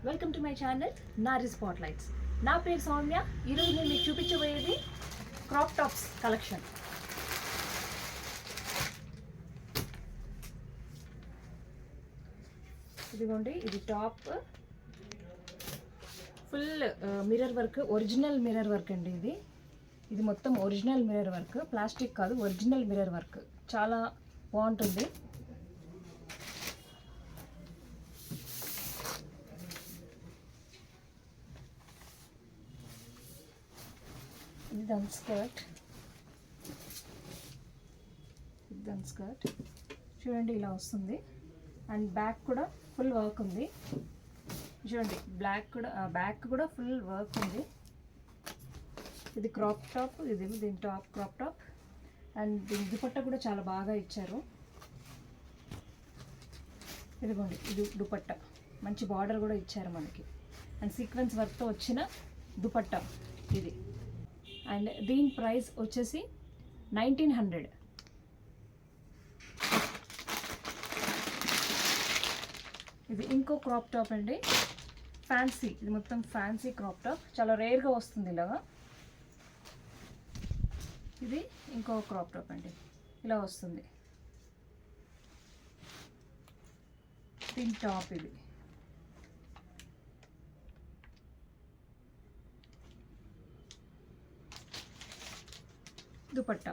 Welcome to my channel నారీ స్పాట్లైట్స్. నా పేరు సౌమ్య. ఈరోజు నేను మీకు చూపించబోయేది క్రాప్ టాప్స్ కలెక్షన్. ఇదిగోండి, ఇది top full mirror work, original mirror work అండి. ఇది మొత్తం ఒరిజినల్ మిర్రర్ వర్క్, ప్లాస్టిక్ కాదు, ఒరిజినల్ మిర్రర్ వర్క్. చాలా బాగుంటుంది. ఇది దాని స్కర్ట్, చూడండి ఇలా వస్తుంది. అండ్ బ్యాక్ కూడా ఫుల్ వర్క్ ఉంది. చూడండి బ్యాక్ కూడా ఫుల్ వర్క్ ఉంది. ఇది క్రాప్ టాప్, దీని టాప్ క్రాప్ టాప్. అండ్ దీని దుపట్టా కూడా చాలా బాగా ఇచ్చారు. ఇదిగోండి, ఇది దుపట్టా, మంచి బార్డర్ కూడా ఇచ్చారు మనకి. అండ్ సీక్వెన్స్ వర్క్తో వచ్చిన దుపట్టా ఇది. అండ్ దీని ప్రైస్ వచ్చేసి 1900. ఇది ఇంకో క్రాప్ టాప్ అండి, ఫ్యాన్సీ. ఇది మొత్తం ఫ్యాన్సీ క్రాప్ టాప్, చాలా రేర్గా వస్తుంది ఇలాగా. ఇది ఇంకో క్రాప్ టాప్ అండి, ఇలా వస్తుంది. దీని టాప్ ఇది. దుపట్టా,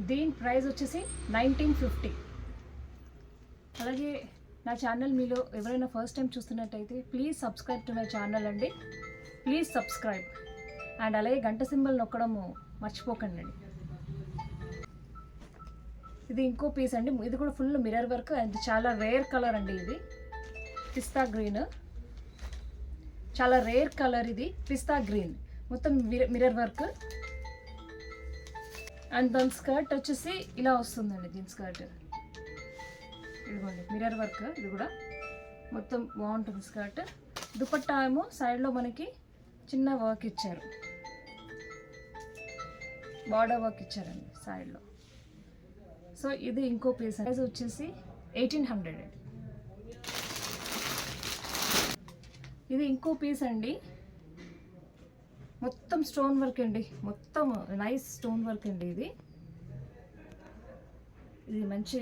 దీని ప్రైస్ వచ్చేసి 1950. అలాగే నా ఛానల్ మీలో ఎవరైనా ఫస్ట్ టైం చూస్తున్నట్టయితే please subscribe to my channel అండి, ప్లీజ్ సబ్స్క్రైబ్. అండ్ అలాగే గంట సింబల్ నొక్కడము మర్చిపోకండి అండి. ఇది ఇంకో పీస్ అండి, ఇది కూడా ఫుల్ మిర్రర్ వర్క్. అండ్ చాలా రేర్ కలర్ అండి, ఇది పిస్తా గ్రీన్. చాలా రేర్ కలర్ ఇది, పిస్తా గ్రీన్, మొత్తం మిర్రర్ వర్క్. అండ్ దాని స్కర్ట్ వచ్చేసి ఇలా వస్తుందండి. దీని స్కర్ట్ ఇదిగోండి, మిర్రర్ వర్క్. ఇది కూడా మొత్తం బాగుంటుంది స్కర్ట్. దుపట్టా ఏమో సైడ్లో మనకి చిన్న వర్క్ ఇచ్చారు, బార్డర్ వర్క్ ఇచ్చారండి సైడ్లో. సో ఇది ఇంకో పీస్, ప్రైస్ వచ్చేసి 1800 అండి. ఇది ఇంకో పీస్ అండి, మొత్తం స్టోన్ వర్క్ అండి, మొత్తం నైస్ స్టోన్ వర్క్ అండి. ఇది మంచి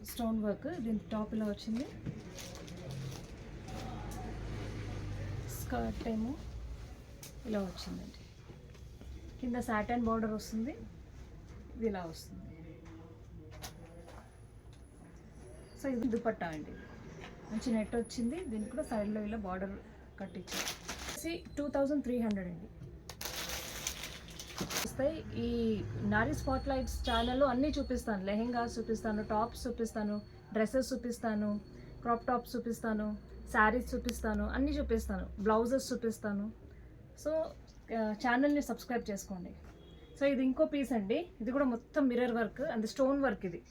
స్టోన్ వర్క్. దీని టాప్ ఇలా వచ్చింది. స్కర్ట్ ఏమో ఇలా వచ్చిందండి, కింద సాటన్ బార్డర్ వస్తుంది. ఇది ఇలా వస్తుంది. సో ఇది దుపట్టా అండి, మంచి నెట్ వచ్చింది. దీనికి కూడా సైడ్లో ఇలా బార్డర్ కట్టించారు. 2300 అండి. వస్తాయి. ఈ నారీ స్పాట్లైట్స్ ఛానల్లో అన్నీ చూపిస్తాను. లెహెంగాస్ చూపిస్తాను, టాప్స్ చూపిస్తాను, డ్రెస్సెస్ చూపిస్తాను, క్రాప్ టాప్స్ చూపిస్తాను, శారీస్ చూపిస్తాను, అన్నీ చూపిస్తాను, బ్లౌజెస్ చూపిస్తాను. సో ఛానల్ని సబ్స్క్రైబ్ చేసుకోండి. సో ఇది ఇంకో పీస్ అండి, ఇది కూడా మొత్తం mirror work and stone work. ఇది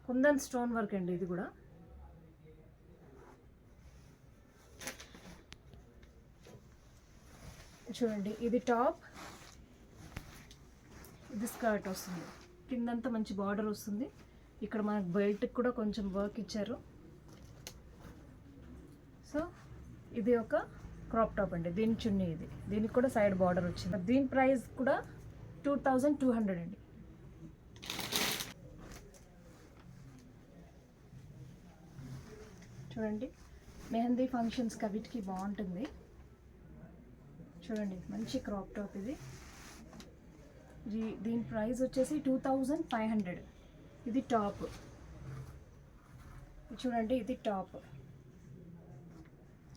కుందన్ స్టోన్ వర్క్ అండి. ఇది కూడా చూడండి, ఇది టాప్, ఇది స్కర్ట్ వస్తుంది. కిందంతా మంచి బార్డర్ వస్తుంది. ఇక్కడ మనకు బెల్ట్కి కూడా కొంచెం వర్క్ ఇచ్చారు. సో ఇది ఒక క్రాప్ టాప్ అండి. దీని చున్నీ ఇది, దీనికి కూడా సైడ్ బార్డర్ వచ్చింది. దీని ప్రైస్ కూడా 2200 అండి. చూడండి, మెహందీ ఫంక్షన్స్కి వీటికి బాగుంటుంది. చూడండి, మంచి క్రాప్ టాప్ ఇది. దీని ప్రైస్ వచ్చేసి 2500. ఇది టాప్, చూడండి, ఇది టాప్.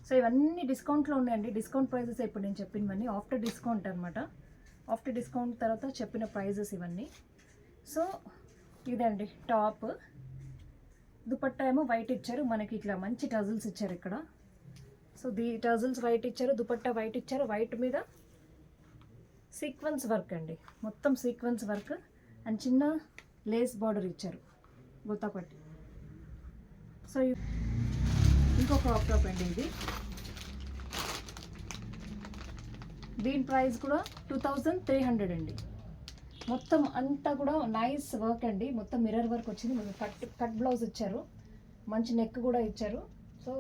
సో ఇవన్నీ డిస్కౌంట్లో ఉన్నాయండి. డిస్కౌంట్ ప్రైజెస్ ఇప్పుడు నేను చెప్పినవన్నీ ఆఫ్టర్ డిస్కౌంట్ అనమాట. ఆఫ్టర్ డిస్కౌంట్ తర్వాత చెప్పిన ప్రైజెస్ ఇవన్నీ. సో ఇదండి టాప్. దుపట్టా ఏమో వైట్ ఇచ్చారు మనకి, ఇట్లా మంచి టజల్స్ ఇచ్చారు ఇక్కడ. సో టజల్స్ వైట్ ఇచ్చారు, దుపట్టా వైట్ ఇచ్చారు. వైట్ మీద సీక్వెన్స్ వర్క్ అండి, మొత్తం సీక్వెన్స్ వర్క్. అండ్ చిన్న లేస్ బార్డర్ ఇచ్చారు, గొత్తపట్టి. సో ఇంకో క్రాప్ టాప్ అండి ఇది. దీని ప్రైస్ కూడా 2300 అండి. మొత్తం అంతా కూడా నైస్ వర్క్ అండి, మొత్తం మిర్రర్ వర్క్ వచ్చింది. కట్ బ్లౌజ్ ఇచ్చారు, మంచి నెక్ కూడా ఇచ్చారు. సో